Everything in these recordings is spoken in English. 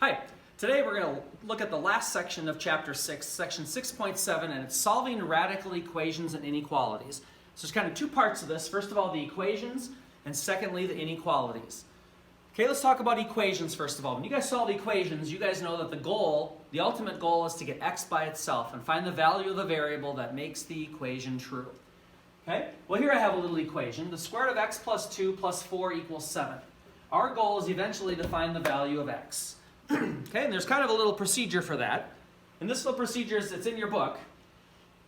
Hi, today we're going to look at the last section of chapter 6, section 6.7, and it's solving radical equations and inequalities. So there's kind of two parts of this. First of all, the equations, and secondly, the inequalities. Okay, let's talk about equations first of all. When you guys solve equations, you guys know that the ultimate goal is to get x by itself and find the value of the variable that makes the equation true. Okay, well here I have a little equation. The square root of x plus 2 plus 4 equals 7. Our goal is eventually to find the value of x. Okay, and there's kind of a little procedure for that. And this little procedure it's in your book.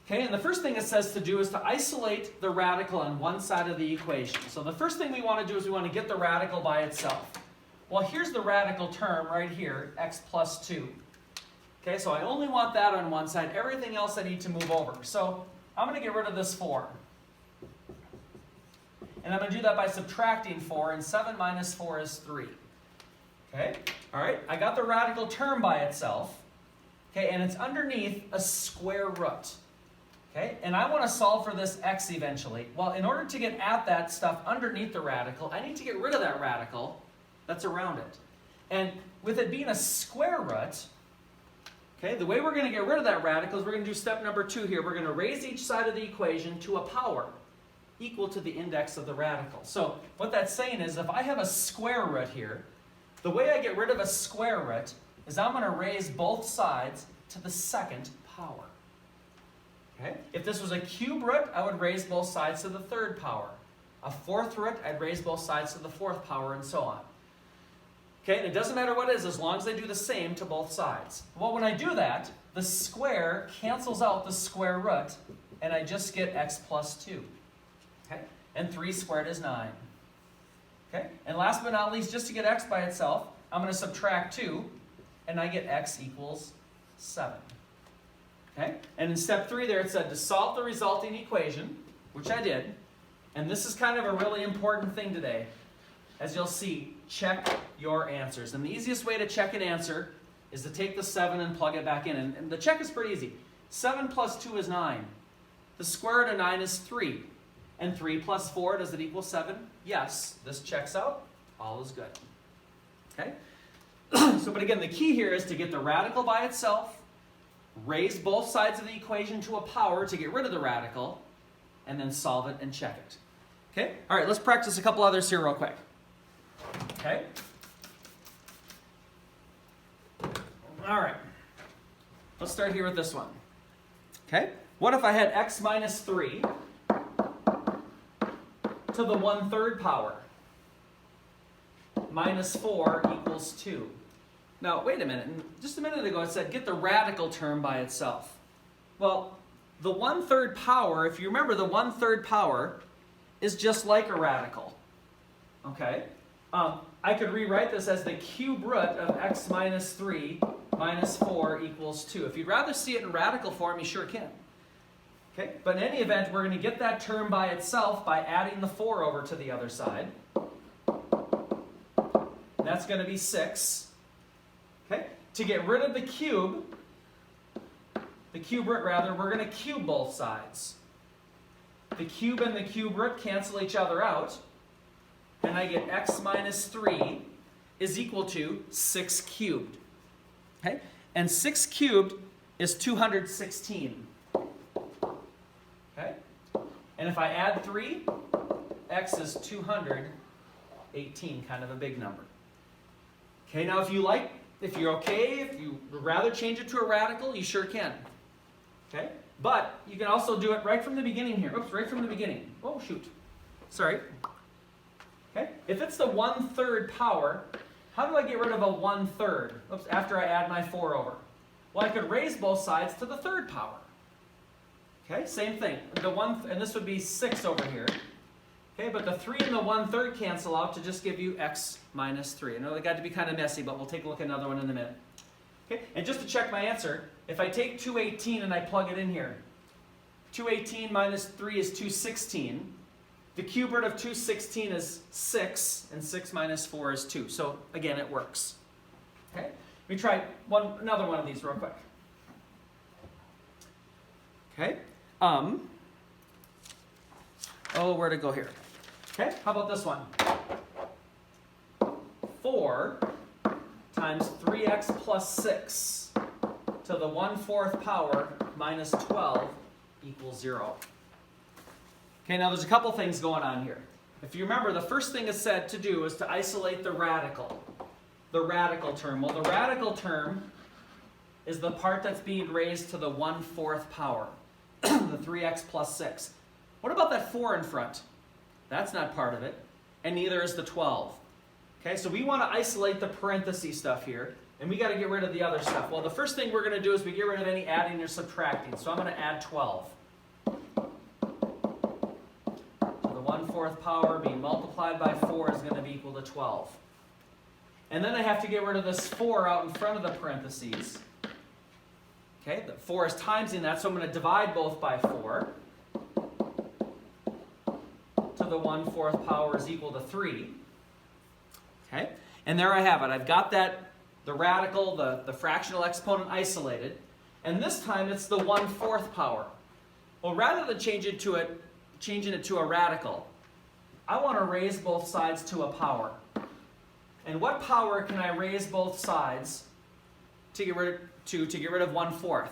Okay, and the first thing it says to do is to isolate the radical on one side of the equation. So the first thing we want to do is we want to get the radical by itself. Well, here's the radical term right here, x plus 2. Okay, so I only want that on one side. Everything else I need to move over. So I'm going to get rid of this 4. And I'm going to do that by subtracting 4, and 7 minus 4 is 3. Okay, all right, I got the radical term by itself. Okay, and it's underneath a square root. Okay, and I want to solve for this x eventually. Well, in order to get at that stuff underneath the radical, I need to get rid of that radical that's around it. And with it being a square root, okay, the way we're going to get rid of that radical is we're going to do step number 2 here. We're going to raise each side of the equation to a power equal to the index of the radical. So what that's saying is if I have a square root here, the way I get rid of a square root is I'm going to raise both sides to the second power. Okay? If this was a cube root, I would raise both sides to the third power. A fourth root, I'd raise both sides to the fourth power, and so on. Okay, and it doesn't matter what it is as long as they do the same to both sides. Well, when I do that, the square cancels out the square root, and I just get x plus 2. Okay? And 3 squared is 9. Okay? And last but not least, just to get x by itself, I'm going to subtract 2, and I get x equals 7. Okay? And in step 3 there it said to solve the resulting equation, which I did. And this is kind of a really important thing today. As you'll see, check your answers. And the easiest way to check an answer is to take the 7 and plug it back in. And the check is pretty easy. 7 plus 2 is 9. The square root of 9 is 3. And 3 plus 4, does it equal 7? Yes, this checks out. All is good. Okay? But again, the key here is to get the radical by itself, raise both sides of the equation to a power to get rid of the radical, and then solve it and check it. Okay? All right, let's practice a couple others here real quick. Okay? All right. Let's start here with this one. Okay? What if I had x minus 3 to the 1/3 power? Minus 4 equals 2. Now, wait a minute. Just a minute ago it said get the radical term by itself. Well, the 1/3 power, if you remember, the 1/3 power is just like a radical. Okay? I could rewrite this as the cube root of x minus 3 minus 4 equals 2. If you'd rather see it in radical form, you sure can. Okay? But in any event, we're going to get that term by itself by adding the 4 over to the other side. That's going to be 6. Okay? To get rid of the cube root rather, we're going to cube both sides. The cube and the cube root cancel each other out, and I get x minus 3 is equal to 6 cubed. Okay? And 6 cubed is 216. Okay? And if I add 3, x is 218, kind of a big number. Okay, now if you're okay, if you would rather change it to a radical, you sure can. Okay? But you can also do it right from the beginning here. Oops, right from the beginning. Oh, shoot. Sorry. Okay? If it's the 1/3 power, how do I get rid of a 1/3? Oops, after I add my 4 over. Well, I could raise both sides to the 3rd power. Okay, same thing. And this would be 6 over here. Okay, but the 3 and the 1/3 cancel out to just give you x minus 3. I know they got to be kind of messy, but we'll take a look at another one in a minute. Okay, and just to check my answer, if I take 218 and I plug it in here, 218 minus 3 is 216. The cube root of 216 is 6, and 6 minus 4 is 2. So again, it works. Okay, let me try another one of these real quick. Okay, where'd it go here? Okay, how about this one? 4 to times 3x plus 6 to the 1/4 power minus 12 equals 0. Okay, now there's a couple things going on here. If you remember, the first thing it's said to do is to isolate the radical term. Well, the radical term is the part that's being raised to the 1/4 power, the 3x plus 6. What about that 4 in front? That's not part of it, and neither is the 12. Okay, so we want to isolate the parenthesis stuff here, and we got to get rid of the other stuff. Well, the first thing we're going to do is we get rid of any adding or subtracting. So I'm going to add 12. So the 1/4 power being multiplied by 4 is going to be equal to 12. And then I have to get rid of this 4 out in front of the parentheses. Okay, the 4 is timesing that, so I'm going to divide both by 4. To the 1/4 power is equal to 3. Okay, and there I have it. I've got that, the radical, the fractional exponent isolated, and this time it's the 1/4 power. Well, rather than changing it to a radical, I want to raise both sides to a power. And what power can I raise both sides to get rid of 1/4?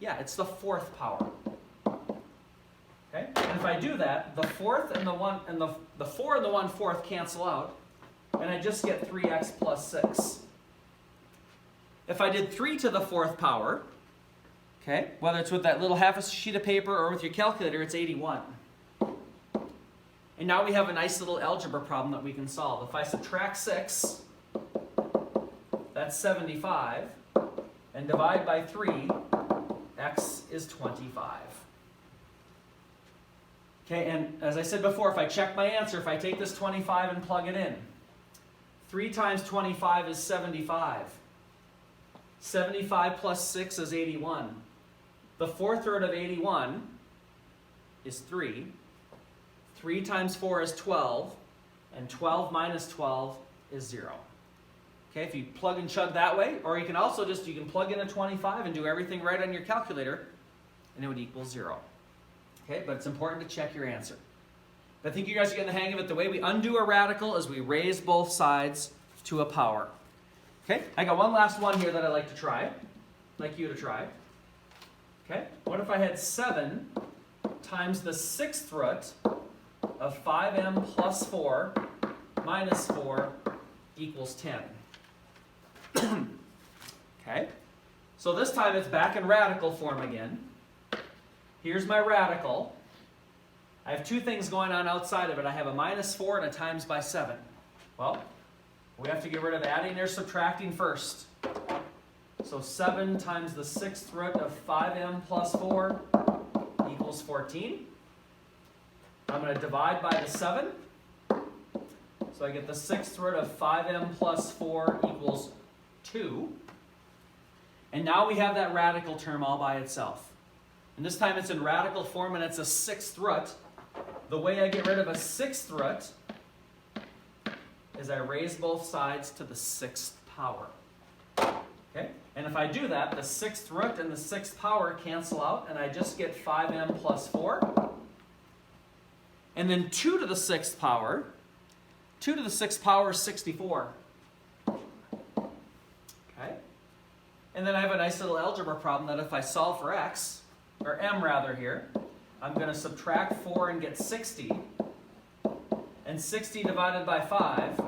Yeah, it's the 4th power. Okay, and if I do that, the 4th and the 4 and the 1/4 cancel out, and I just get 3x plus 6. If I did 3 to the 4th power, okay, whether it's with that little half a sheet of paper or with your calculator, it's 81. And now we have a nice little algebra problem that we can solve. If I subtract 6, that's 75, and divide by 3, x is 25. Okay, and as I said before, if I check my answer, if I take this 25 and plug it in, 3 times 25 is 75. 75 plus 6 is 81. The 4th root of 81 is 3. 3 times 4 is 12, and 12 minus 12 is 0. Okay, if you plug and chug that way, or you can also you can plug in a 25 and do everything right on your calculator, and it would equal 0. Okay, but it's important to check your answer. But I think you guys are getting the hang of it. The way we undo a radical is we raise both sides to a power. Okay, I got one last one here that I'd like to try. I'd like you to try. Okay, what if I had 7 times the 6th root of 5m plus 4 minus 4 equals 10? Okay, so this time it's back in radical form again. Here's my radical. I have two things going on outside of it. I have a minus 4 and a times by 7. Well, we have to get rid of adding or subtracting first. So 7 times the 6th root of 5m plus 4 equals 14. I'm going to divide by the 7. So I get the 6th root of 5m plus 4 equals 2. And now we have that radical term all by itself. And this time it's in radical form and it's a 6th root. The way I get rid of a 6th root is I raise both sides to the 6th power. Okay? And if I do that, the 6th root and the 6th power cancel out, and I just get 5m plus 4. And then 2 to the 6th power. 2 to the 6th power is 64. Okay? And then I have a nice little algebra problem that if I solve for x, or m rather here, I'm going to subtract 4 and get 60. And 60 divided by 5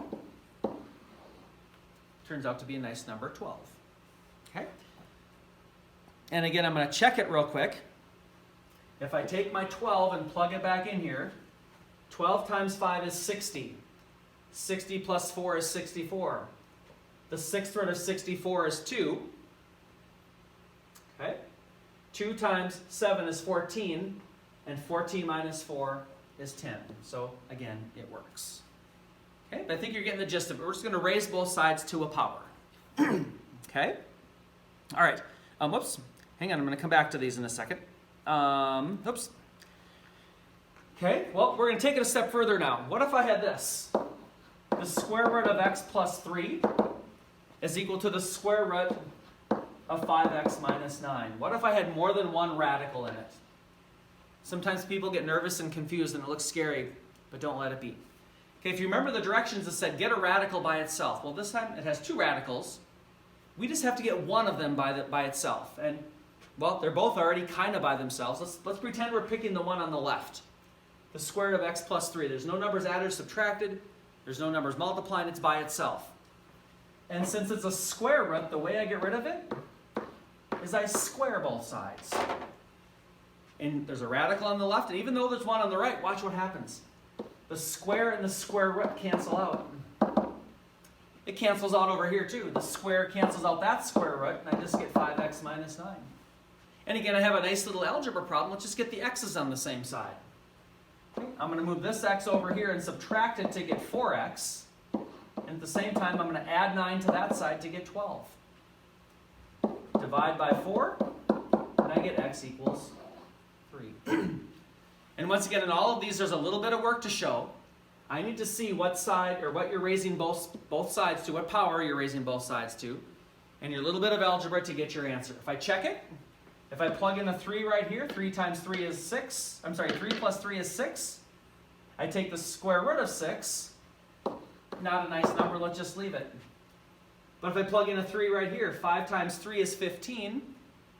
turns out to be a nice number, 12. Okay? And again, I'm going to check it real quick. If I take my 12 and plug it back in here, 12 times 5 is 60. 60 plus 4 is 64. The 6th root of 64 is 2. Okay? 2 times 7 is 14, and 14 minus 4 is 10. So again, it works. Okay, but I think you're getting the gist of it. We're just going to raise both sides to a power. Okay? All right. Whoops. Hang on, I'm going to come back to these in a second. Oops. Okay, well, we're going to take it a step further now. What if I had this? The square root of x plus 3 is equal to the square root of 5x minus 9. What if I had more than one radical in it? Sometimes people get nervous and confused and it looks scary, but don't let it be. Okay, if you remember the directions, it said get a radical by itself. Well, this time it has two radicals. We just have to get one of them by itself. And, well, they're both already kind of by themselves. Let's pretend we're picking the one on the left. The square root of x plus 3. There's no numbers added or subtracted. There's no numbers multiplying. It's by itself. And since it's a square root, the way I get rid of it is I square both sides. And there's a radical on the left, and even though there's one on the right, watch what happens. The square and the square root cancel out. It cancels out over here too. The square cancels out that square root, and I just get 5x minus 9. And again, I have a nice little algebra problem. Let's just get the x's on the same side. Okay, I'm going to move this x over here and subtract it to get 4x. And at the same time, I'm going to add 9 to that side to get 12. Divide by 4, and I get x equals 3. And once again, in all of these, there's a little bit of work to show. I need to see what side, or what you're raising both sides to, what power you're raising both sides to, and your little bit of algebra to get your answer. If I check it, if I plug in a 3 right here, 3 times 3 is 6. I'm sorry, 3 plus 3 is 6. I take the square root of 6. Not a nice number, let's just leave it. But if I plug in a 3 right here, 5 times 3 is 15,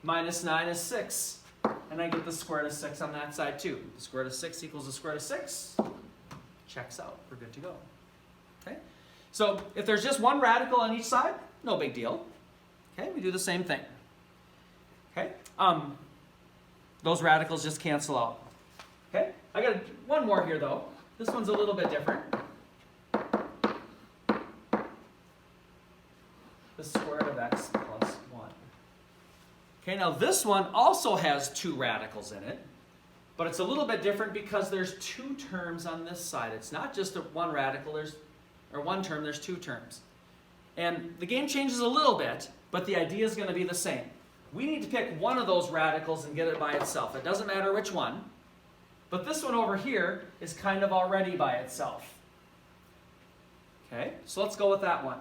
minus 9 is 6. And I get the square root of 6 on that side too. The square root of 6 equals the square root of 6. Checks out. We're good to go. Okay? So if there's just one radical on each side, no big deal. Okay? We do the same thing. Okay? Those radicals just cancel out. Okay? I got one more here though. This one's a little bit different. The square root of x plus 1. Okay, now this one also has two radicals in it, but it's a little bit different because there's two terms on this side. It's not just one radical, or one term, there's two terms. And the game changes a little bit, but the idea is going to be the same. We need to pick one of those radicals and get it by itself. It doesn't matter which one, but this one over here is kind of already by itself. Okay, so let's go with that one.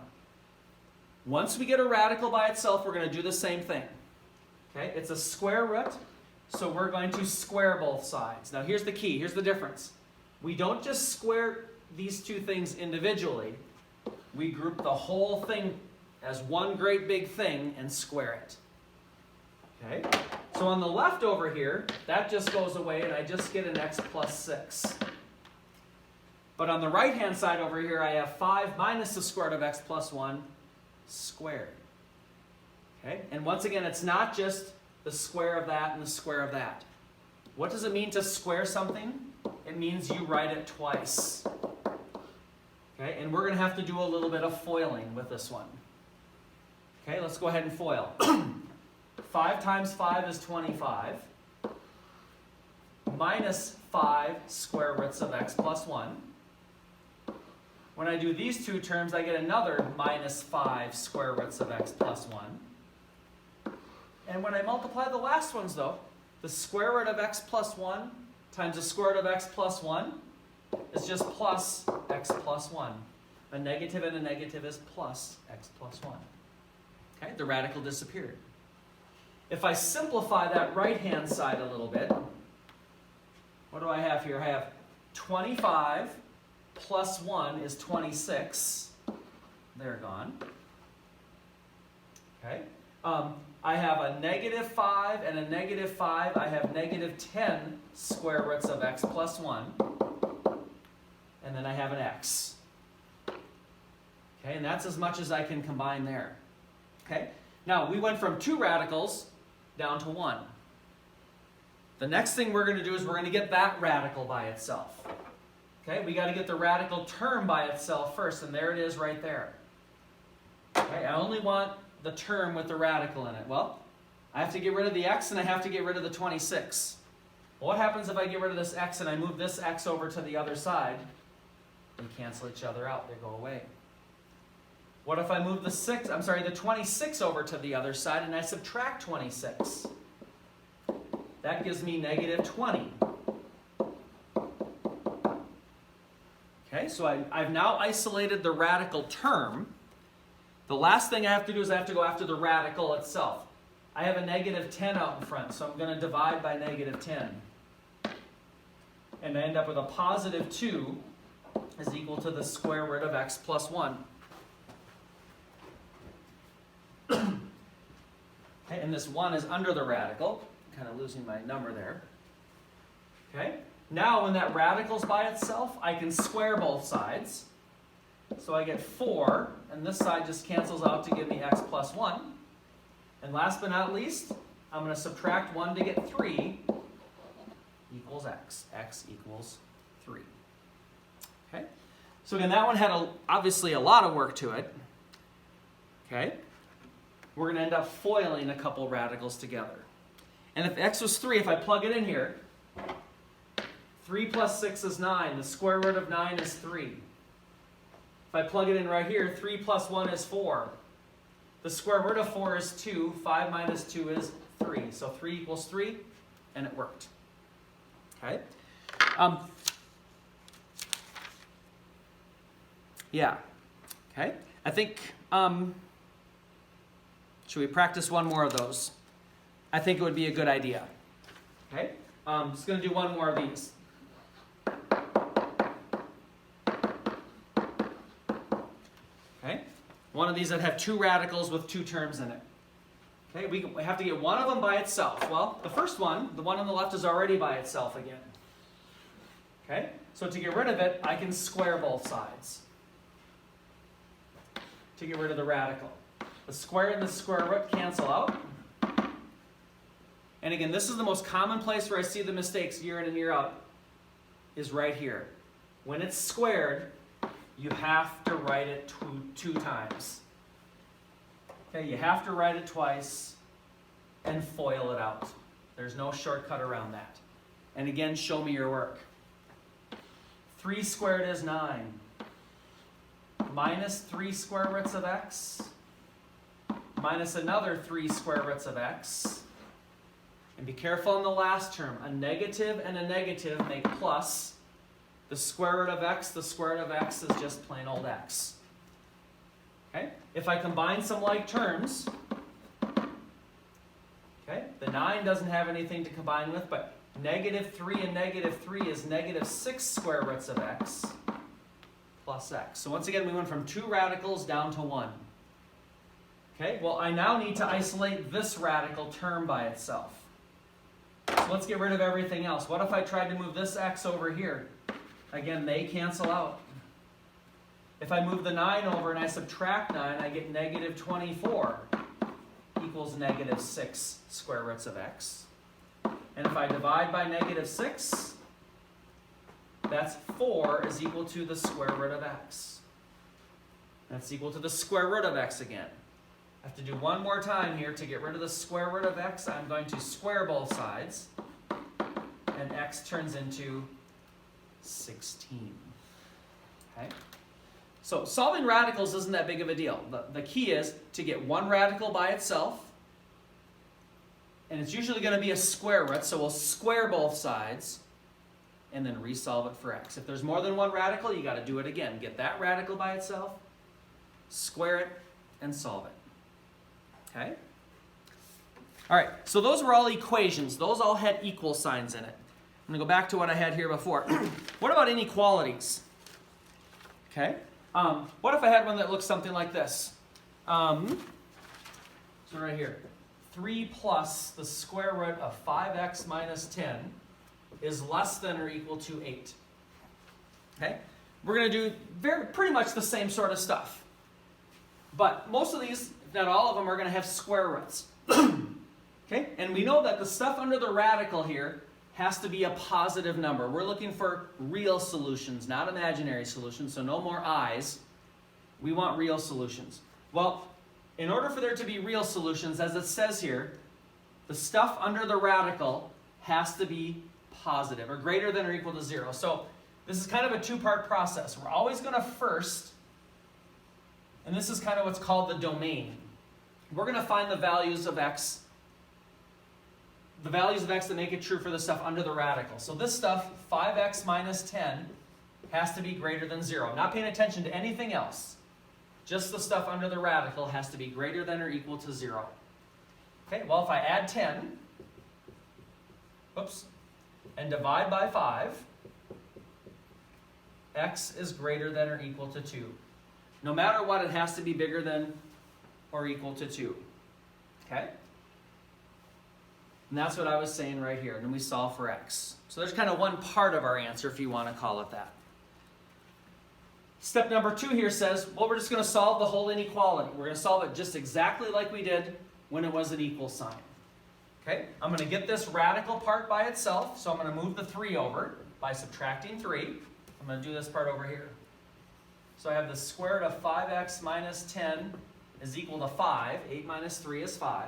Once we get a radical by itself, we're going to do the same thing. Okay, it's a square root, so we're going to square both sides. Now here's the key, here's the difference. We don't just square these two things individually. We group the whole thing as one great big thing and square it. Okay, so on the left over here, that just goes away and I just get an x plus 6. But on the right hand side over here, I have 5 minus the square root of x plus 1 squared. Okay? And once again, it's not just the square of that and the square of that. What does it mean to square something? It means you write it twice. Okay? And we're going to have to do a little bit of foiling with this one. Okay, let's go ahead and FOIL. 5 times 5 is 25. Minus 5 square roots of x plus 1. When I do these two terms, I get another minus 5 square roots of x plus 1. And when I multiply the last ones, though, the square root of x plus 1 times the square root of x plus 1 is just plus x plus 1. A negative and a negative is plus x plus 1. Okay, the radical disappeared. If I simplify that right-hand side a little bit, what do I have here? I have 25 plus 1 is 26. They're gone. Okay. I have a negative 5 and a negative 5. I have negative 10 square roots of x plus 1. And then I have an x. Okay, and that's as much as I can combine there. Okay. Now, we went from 2 radicals down to 1. The next thing we're going to do is we're going to get that radical by itself. Okay, we got to get the radical term by itself first, and there it is right there. Okay, I only want the term with the radical in it. Well, I have to get rid of the x and I have to get rid of the 26. Well, what happens if I get rid of this x and I move this x over to the other side? They cancel each other out, they go away. What if I move the 26 over to the other side and I subtract 26? That gives me negative 20. Okay, so I've now isolated the radical term. The last thing I have to do is I have to go after the radical itself. I have a negative 10 out in front, so I'm going to divide by negative 10. And I end up with a positive 2. is equal to the square root of x plus 1. Okay, and this 1 is under the radical. Kind of losing my number there. Okay, now when that radical's by itself, I can square both sides. So I get 4, and this side just cancels out to give me x plus 1. And last but not least, I'm going to subtract 1 to get 3 equals x. X equals 3. Okay? So again, that one had obviously a lot of work to it. Okay? We're going to end up foiling a couple radicals together. And if x was 3, if I plug it in here, 3 plus 6 is 9. The square root of 9 is 3. If I plug it in right here, 3 plus 1 is 4. The square root of 4 is 2. 5 minus 2 is 3. So 3 equals 3, and it worked. Okay? Yeah. Okay? I think, should we practice one more of those? I think it would be a good idea. Okay? Just going to do one more of these. Okay? One of these that have two radicals with two terms in it. Okay, we have to get one of them by itself. Well, the first one, the one on the left, is already by itself again. Okay, so to get rid of it, I can square both sides to get rid of the radical. The square and the square root cancel out. And again, this is the most common place where I see the mistakes year in and year out, is right here. When it's squared, you have to write it two times. Okay, you have to write it twice and FOIL it out. There's no shortcut around that. And again, show me your work. 3 squared is 9. Minus 3 square roots of x. Minus another 3 square roots of x. And be careful in the last term. A negative and a negative make plus. The square root of x, the square root of x is just plain old x. Okay? If I combine some like terms, okay, the 9 doesn't have anything to combine with, but negative 3 and negative 3 is negative 6 square roots of x plus x. So once again, we went from 2 radicals down to 1. Okay, well, I now need to isolate this radical term by itself. So let's get rid of everything else. What if I tried to move this x over here? Again, they cancel out. If I move the 9 over and I subtract 9, I get negative 24 equals negative 6 square roots of x. And if I divide by negative 6, that's 4 is equal to the square root of x. That's equal to the square root of x again. I have to do one more time here to get rid of the square root of x. I'm going to square both sides, and x turns into 16. Okay? So solving radicals isn't that big of a deal. The key is to get one radical by itself, and it's usually going to be a square root, so we'll square both sides and then resolve it for x. If there's more than one radical, you got to do it again. Get that radical by itself, square it, and solve it. Okay? All right, so those were all equations. Those all had equal signs in it. I'm going to go back to what I had here before. What about inequalities? Okay? What if I had one that looks something like this? So right here. 3 plus the square root of 5x minus 10 is less than or equal to 8. Okay? We're going to do pretty much the same sort of stuff. But most of these, if not all of them, are going to have square roots. Okay? And we know that the stuff under the radical here has to be a positive number. We're looking for real solutions, not imaginary solutions, so no more i's. We want real solutions. Well, in order for there to be real solutions, as it says here, the stuff under the radical has to be positive, or greater than or equal to 0. So this is kind of a two-part process. We're always going to first, and this is kind of what's called the domain. We're going to find the values of x that make it true for the stuff under the radical. So this stuff, 5x minus 10, has to be greater than 0. I'm not paying attention to anything else. Just the stuff under the radical has to be greater than or equal to 0. Okay, well, if I add 10, and divide by 5, x is greater than or equal to 2. No matter what, it has to be bigger than or equal to 2. Okay? And that's what I was saying right here. And then we solve for x. So there's kind of one part of our answer, if you want to call it that. Step number 2 here says, well, we're just going to solve the whole inequality. We're going to solve it just exactly like we did when it was an equal sign. Okay? I'm going to get this radical part by itself, so I'm going to move the 3 over by subtracting 3. I'm going to do this part over here. So I have the square root of 5x minus 10 is equal to 5. 8 minus 3 is 5.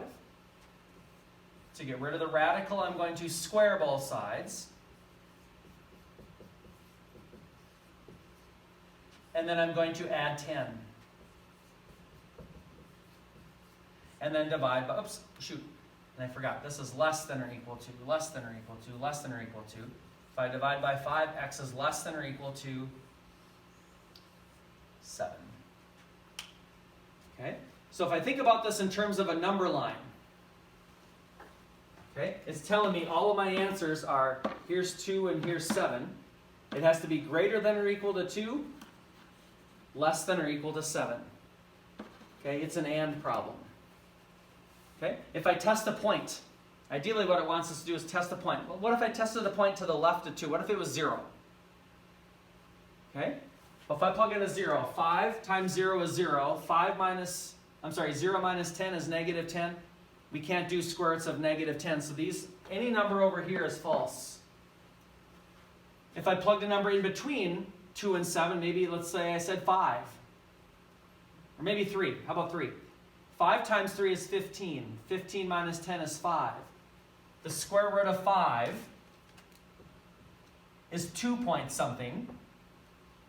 To get rid of the radical, I'm going to square both sides. And then I'm going to add 10. And then divide by, oops, shoot, and I forgot, this is less than or equal to, less than or equal to, less than or equal to. If I divide by 5, x is less than or equal to 7. Okay? So if I think about this in terms of a number line, okay, it's telling me all of my answers are, here's 2 and here's 7. It has to be greater than or equal to 2, less than or equal to 7. Okay, it's an and problem. Okay, if I test a point, ideally what it wants us to do is test a point. Well, what if I tested a point to the left of 2? What if it was 0? Okay, well, if I plug in a 0, 5 times 0 is 0. 0 minus 10 is negative 10. We can't do square roots of negative 10, so any number over here is false. If I plugged a number in between 2 and 7, maybe let's say I said 5. Or maybe 3. How about 3? 5 times 3 is 15. 15 minus 10 is 5. The square root of 5 is 2 point something.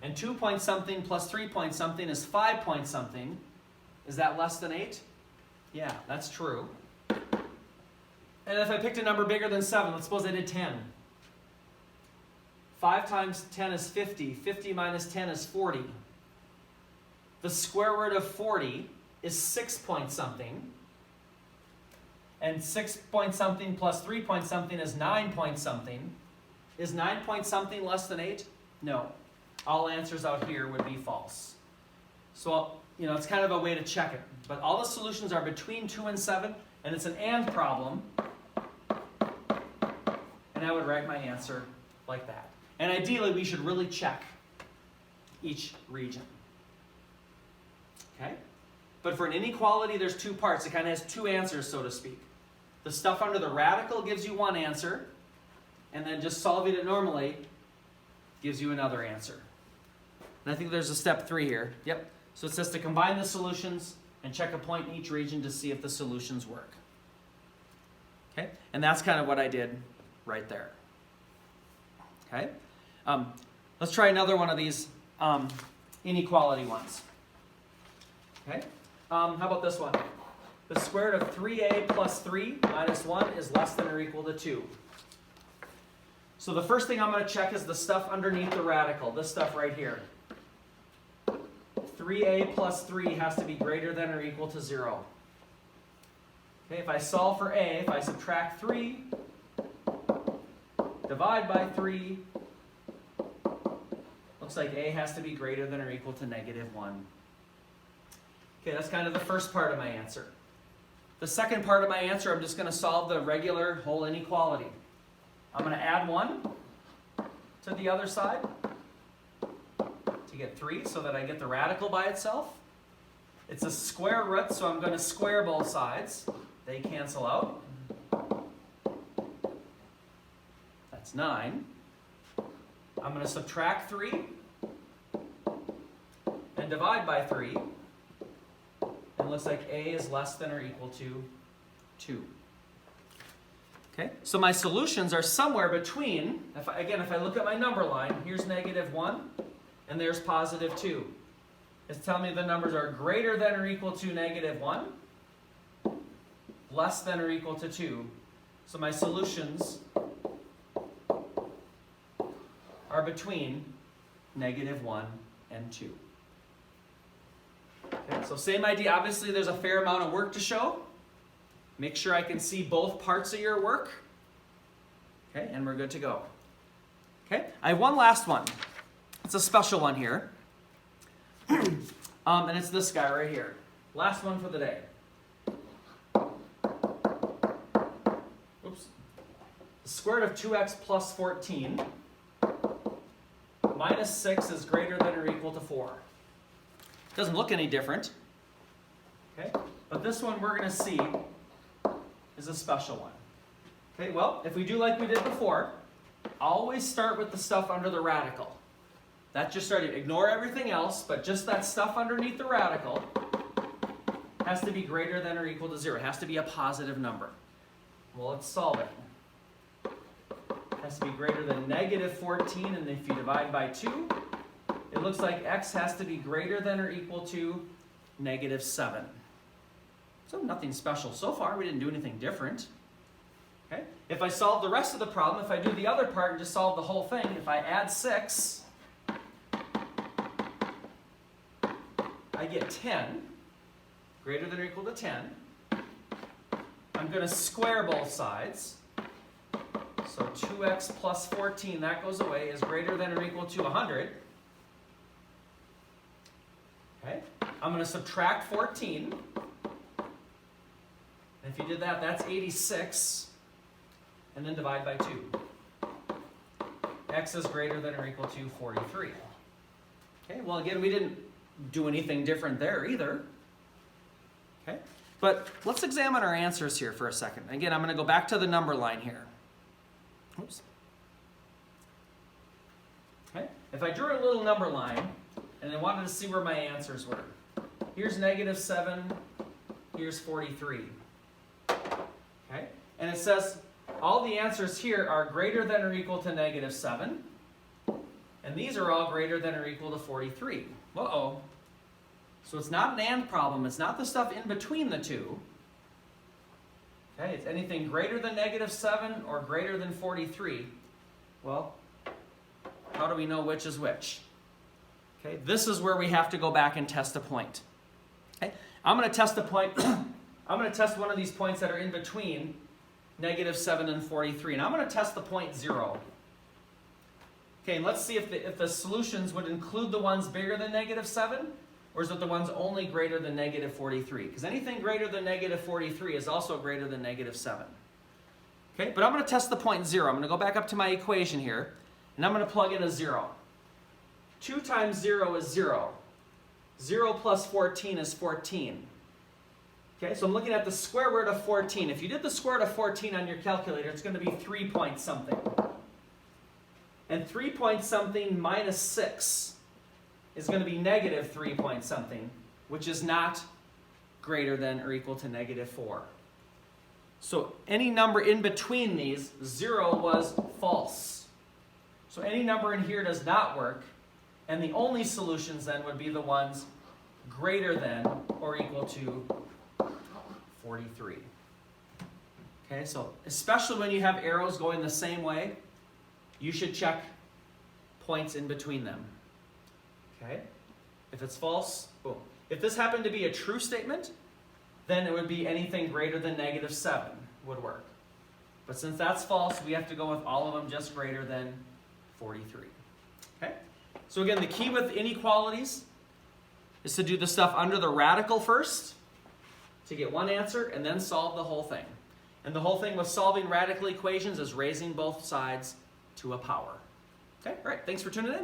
And 2 point something plus 3 point something is 5 point something. Is that less than 8? Yeah, that's true. And if I picked a number bigger than 7, let's suppose I did 10. 5 times 10 is 50. 50 minus 10 is 40. The square root of 40 is 6 point something. And 6 point something plus 3 point something is 9 point something. Is 9 point something less than 8? No. All answers out here would be false. So, it's kind of a way to check it. But all the solutions are between 2 and 7, and it's an and problem. And I would write my answer like that. And ideally, we should really check each region. Okay? But for an inequality, there's 2 parts. It kind of has 2 answers, so to speak. The stuff under the radical gives you 1 answer, and then just solving it normally gives you another answer. And I think there's a step 3 here. Yep. So it says to combine the solutions and check a point in each region to see if the solutions work. Okay? And that's kind of what I did right there. Okay? Let's try another one of these inequality ones. Okay? How about this one? The square root of 3a plus 3 minus 1 is less than or equal to 2. So the first thing I'm going to check is the stuff underneath the radical, this stuff right here. 3a plus 3 has to be greater than or equal to 0. Okay, if I solve for a, if I subtract 3, divide by 3, looks like a has to be greater than or equal to negative 1. Okay, that's kind of the first part of my answer. The second part of my answer, I'm just going to solve the regular whole inequality. I'm going to add 1 to the other side to get 3 so that I get the radical by itself. It's a square root, so I'm going to square both sides. They cancel out. That's 9. I'm going to subtract 3 and divide by 3. And it looks like a is less than or equal to 2. Okay, so my solutions are somewhere between, if I look at my number line, here's negative 1 and there's positive 2. It's telling me the numbers are greater than or equal to negative 1, less than or equal to 2. So my solutions are between negative 1 and 2. Okay, so same idea. Obviously, there's a fair amount of work to show. Make sure I can see both parts of your work. Okay, and we're good to go. Okay, I have one last one. It's a special one here. And it's this guy right here. Last one for the day. Oops. The square root of 2x plus 14 minus 6 is greater than or equal to 4. Doesn't look any different. Okay? But this one we're going to see is a special one. Okay, well, if we do like we did before, always start with the stuff under the radical. That just started. Ignore everything else, but just that stuff underneath the radical has to be greater than or equal to 0. It has to be a positive number. Well, let's solve it. It has to be greater than negative 14, and if you divide by 2, it looks like x has to be greater than or equal to negative 7. So nothing special so far. We didn't do anything different. Okay? If I solve the rest of the problem, if I do the other part and just solve the whole thing, if I add 6, I get 10, greater than or equal to 10. I'm going to square both sides. So 2x plus 14, that goes away, is greater than or equal to 100. Okay? I'm going to subtract 14. And if you did that, that's 86. And then divide by 2. X is greater than or equal to 43. Okay, well again, we didn't do anything different there either. Okay, but let's examine our answers here for a second. Again, I'm going to go back to the number line here. Oops. Okay, if I drew a little number line and I wanted to see where my answers were. Here's negative 7, here's 43. Okay, and it says all the answers here are greater than or equal to negative 7. And these are all greater than or equal to 43. Uh-oh. So it's not an and problem. It's not the stuff in between the two. Okay, it's anything greater than negative 7 or greater than 43. Well, how do we know which is which? Okay, this is where we have to go back and test a point. Okay, I'm going to test a point. I'm going to test one of these points that are in between negative 7 and 43. And I'm going to test the point 0. Okay, and let's see if the solutions would include the ones bigger than negative 7, or is it the ones only greater than negative 43? Because anything greater than negative 43 is also greater than negative 7. Okay, but I'm going to test the point 0. I'm going to go back up to my equation here, and I'm going to plug in a 0. 2 times 0 is 0. 0 plus 14 is 14. Okay, so I'm looking at the square root of 14. If you did the square root of 14 on your calculator, it's going to be 3 point something. And 3 point something minus 6 is going to be negative 3 point something, which is not greater than or equal to negative 4. So any number in between these, 0 was false. So any number in here does not work, and the only solutions then would be the ones greater than or equal to 43. Okay, so especially when you have arrows going the same way, you should check points in between them. Okay? If it's false, boom. If this happened to be a true statement, then it would be anything greater than negative 7 would work. But since that's false, we have to go with all of them just greater than 43. Okay? So again, the key with inequalities is to do the stuff under the radical first to get one answer and then solve the whole thing. And the whole thing with solving radical equations is raising both sides to a power. Okay, all right, thanks for tuning in.